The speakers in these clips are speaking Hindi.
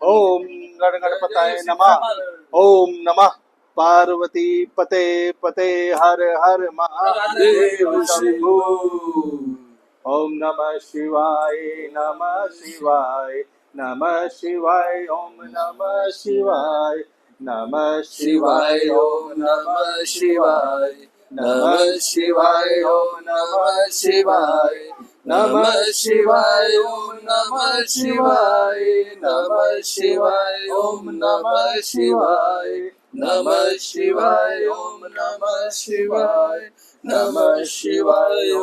ओम गणगणपताय नमः। ओम नमः पार्वती पते पते हर हर महादेव शंभो। ओम नमः शिवाय नमः शिवाय नमः शिवाय ओम नमः शिवाय नमः शिवाय ओम नमः शिवाय नमः शिवाय ओम नमः शिवाय नमः शिवाय ओम नमः शिवाय नमः शिवाय ओम नमः शिवाय नमः शिवाय ओम नमः शिवाय नमः शिवाय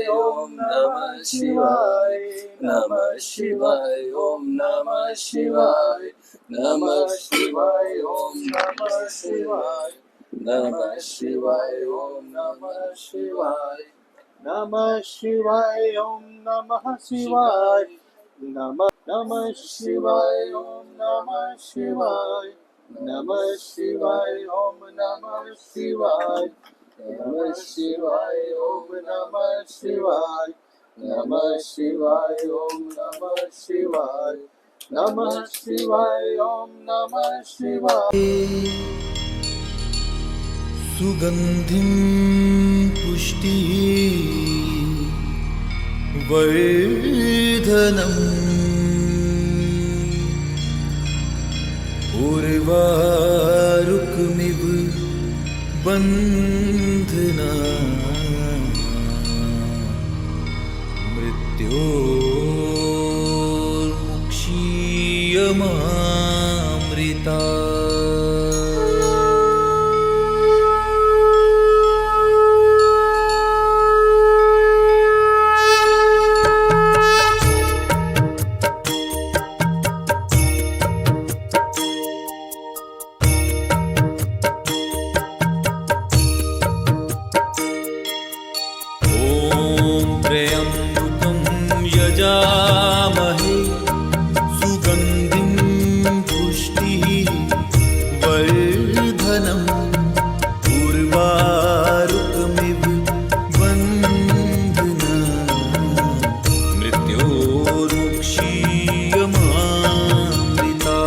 ओम नमः शिवाय नमः शिवाय ओम नमः शिवाय नमः शिवाय ओम नमः शिवाय नमः शिवाय ओम नमः शिवाय नमः शिवाय ओम नमः शिवाय नमः शिवाय ओम नमः शिवाय नमः शिवाय ओम नमः शिवाय नमः शिवाय ओम नमः शिवाय नमः शिवाय ओम नमः शिवाय नमः शिवाय ओम नमः शिवाय नमः शिवाय ओम नमः शिवाय। सुगंधिं पुष्टिः वर्धनम् उर्वारुकमिव बन्धना मृत्योर्मुक्षीयमामृता। यजामहे सुगन्धिं पुष्टिः वर्धनम् उर्वारुकमिव बन्धना मृत्योर्मुक्षीयमामृता।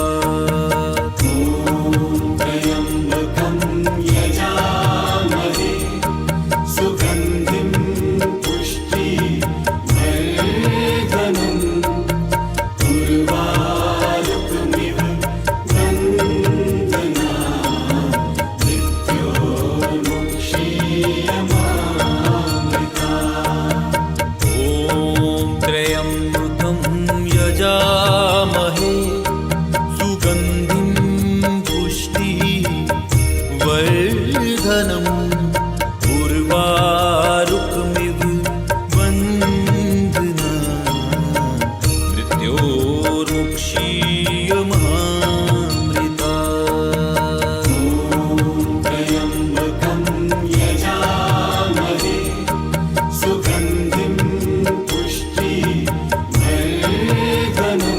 त्र्यम्बकं यजामहे सुगन्धिं पुष्टिः वर्धनम् उर्वारुकमिव बन्धना मृत्योर्मुक्षीयमामृता। त्र्यम्बकं यजामहे सुगन्धिं पुष्टिः वर्धनम्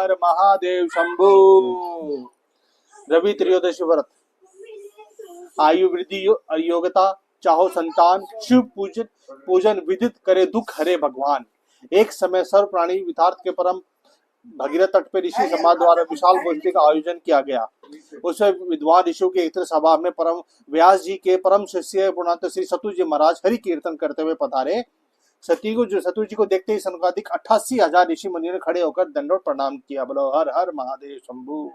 हर महादेव शंभू। रवि त्रयोदशी व्रत। आयु वृद्धि योग्यता, चाहो संतान, शिव पूजन पूजन विदित करे दुख हरे भगवान। एक समय सर्व प्राणी वितार्थ के परम भगीरथ तट पे ऋषि समाज द्वारा विशाल गोष्ठी का आयोजन किया गया। उसमें विद्वान ऋषियों के एकत्र सभा में परम व्यास जी के परम शिष्य पूर्णांत श्री सतुजी महाराज हरि कीर्तन करते हुए पधारे। सतु जी को देखते ही संकादिक 88,000 ऋषि मुनियों ने खड़े होकर दंडवत प्रणाम किया। बोलो हर हर महादेव शंभू।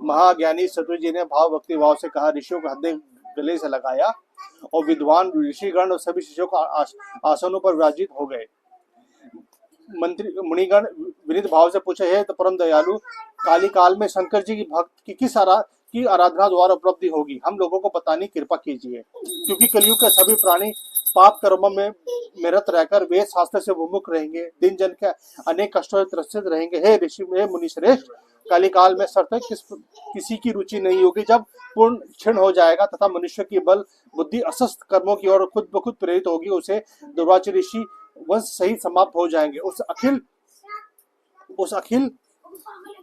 महाज्ञानी सतु जी ने भाव भक्ति भाव से कहा, ऋषियों का हृदय गले से लगाया और विद्वान ऋषिगण और सभी शिष्यों को आसनों पर विराजित हो गए। मंत्री मुनिगण विनीत भाव से पूछे, हे तो परम दयालु, काली काल में शंकर जी की भक्त की आराधना द्वारा उपलब्धि होगी, हम लोगों को बताने की कृपा कीजिए, क्योंकि कलयुग के सभी प्राणी पाप कर्मों में रत रहकर वेद शास्त्र से विमुख रहेंगे, दिन जन के अनेक कष्टों से त्रसित रहेंगे। हे ऋषि, हे मुनि श्रेष्ठ, काली काल में सर्वथा किसी की रुचि नहीं होगी। जब पूर्ण क्षीण हो जाएगा तथा मनुष्य की बल बुद्धि असस्त कर्मों की ओर खुद ब खुद प्रेरित होगी, उसे दुर्वाच ऋषि वंश सहित समाप्त हो जाएंगे। उस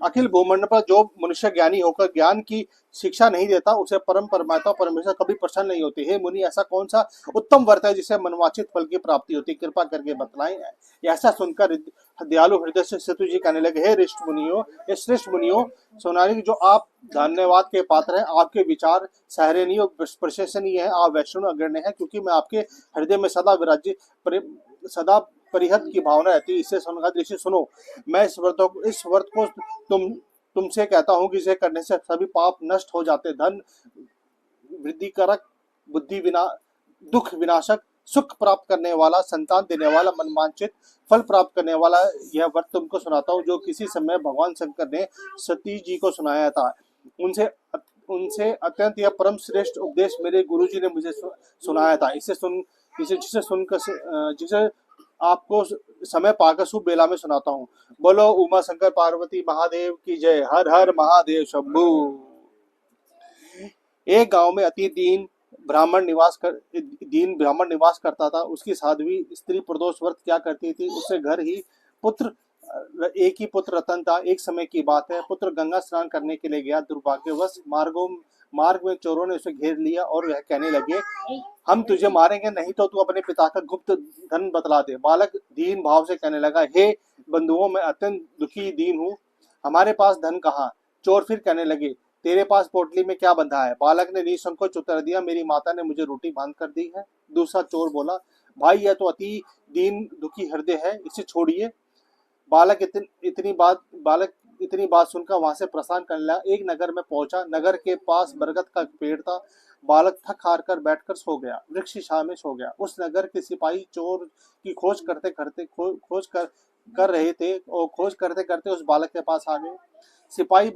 अखिल भूमंडल पर जो मनुष्य ज्ञानी होकर ज्ञान की शिक्षा नहीं देता, उसे परम परमात्मा परमेश्वर कभी प्रसन्न नहीं होते। हे मुनि, ऐसा कौन सा उत्तम व्रत है जिससे मनवांछित फल की प्राप्ति होती, कृपा करके बतलाएं। ऐसा सुनकर दयालु हृदय से सतु जी कहने लगे, हे श्रेष्ठ मुनियों, सोनारी जो आप धन्यवाद के पात्र हैं, आपके विचार सहरणीय और प्रशंसनीय है, आप वैष्णव अग्रण्य है, क्योंकि मैं आपके हृदय में सदा परिहत की भावना रहती है। इसे सुनकर ऋषि सुनो, मैं इस व्रत को तुमसे कहता हूँ कि इसे करने से सभी पाप नष्ट हो जाते, धन वृद्धिकारक, बुद्धि दुख विनाशक, सुख प्राप्त करने वाला, संतान देने वाला, मनवांछित फल प्राप्त करने वाला यह व्रत तुमको सुनाता हूँ, जो किसी समय भगवान शंकर ने सती जी को सुनाया था। उनसे अत्यंत यह परम श्रेष्ठ उपदेश मेरे गुरु जी ने मुझे सुनाया था। जिसे आपको समय पाकर शुभ बेला में सुनाता हूँ। बोलो उमा शंकर पार्वती महादेव की जय। हर हर महादेव शंभू। एक गांव में अति दीन ब्राह्मण निवास करता था। उसकी साध्वी स्त्री प्रदोष व्रत क्या करती थी, उससे एक ही पुत्र रतन था। एक समय की बात है, पुत्र गंगा स्नान करने के लिए गया। दुर्भाग्यवश मार्ग में चोरों ने उसे घेर लिया और वह कहने लगे, हम तुझे मारेंगे, नहीं तो तू अपने पिता का गुप्त धन बतला दे। बालक दीन भाव से कहने लगा, हे बंधुओं, मैं अत्यंत दुखी दीन हूँ, हमारे पास धन कहाँ। चोर फिर कहने लगे, तेरे पास पोटली में क्या बंधा है। बालक ने निसंकोच उत्तर दिया, मेरी माता ने मुझे रोटी बांध कर दी है। दूसरा चोर बोला, भाई यह तो अति दीन दुखी हृदय है, इसे छोड़िए। बालक इतनी बात सुनकर वहां से प्रस्थान करने लगा। एक नगर में पहुंचा। नगर के पास बरगद का पेड़ था। बालक थक हार कर बैठकर सो गया, वृक्ष छाया में सो गया। उस नगर के सिपाही चोर की खोज करते करते उस बालक के पास आ गए। सिपाही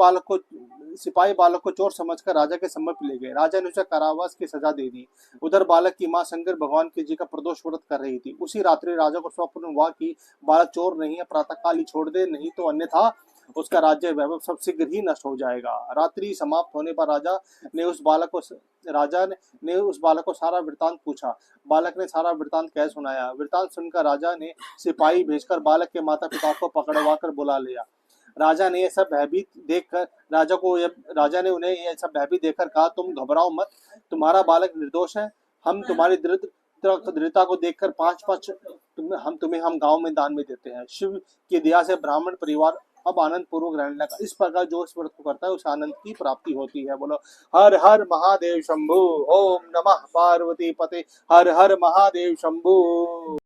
बालक को चोर समझकर राजा के सम्मुख ले गए। राजा ने उसे कारावास की सजा दे दी। उधर बालक की मां शंकर भगवान जी का प्रदोष व्रत कर रही थी। उसी रात्रि राजा को स्वप्न हुआ कि बालक चोर नहीं है, प्रातः काल ही छोड़ दे, नहीं तो अन्यथा उसका राज्य वैभव सब शीघ्र ही नष्ट हो जाएगा। रात्रि समाप्त होने पर राजा ने उस बालक को सारा वृतांत पूछा। बालक ने सारा वृतांत कह सुनाया। वृतांत सुनकर राजा ने सिपाही भेजकर बालक के माता पिता को पकड़वा कर बुला लिया। राजा ने उन्हें यह सब भयभीत देखकर कहा, तुम घबराओ मत, तुम्हारा बालक निर्दोष है। हम तुम्हारी दृढ़ता को देखकर हम गांव में दान में देते हैं। शिव की दया से ब्राह्मण परिवार अब आनंद पूर्वक रहने लगा। इस प्रकार जो इस व्रत को करता है उसे आनंद की प्राप्ति होती है। बोलो हर हर महादेव शंभू। ओम नमः पार्वती पते। हर हर महादेव शंभू।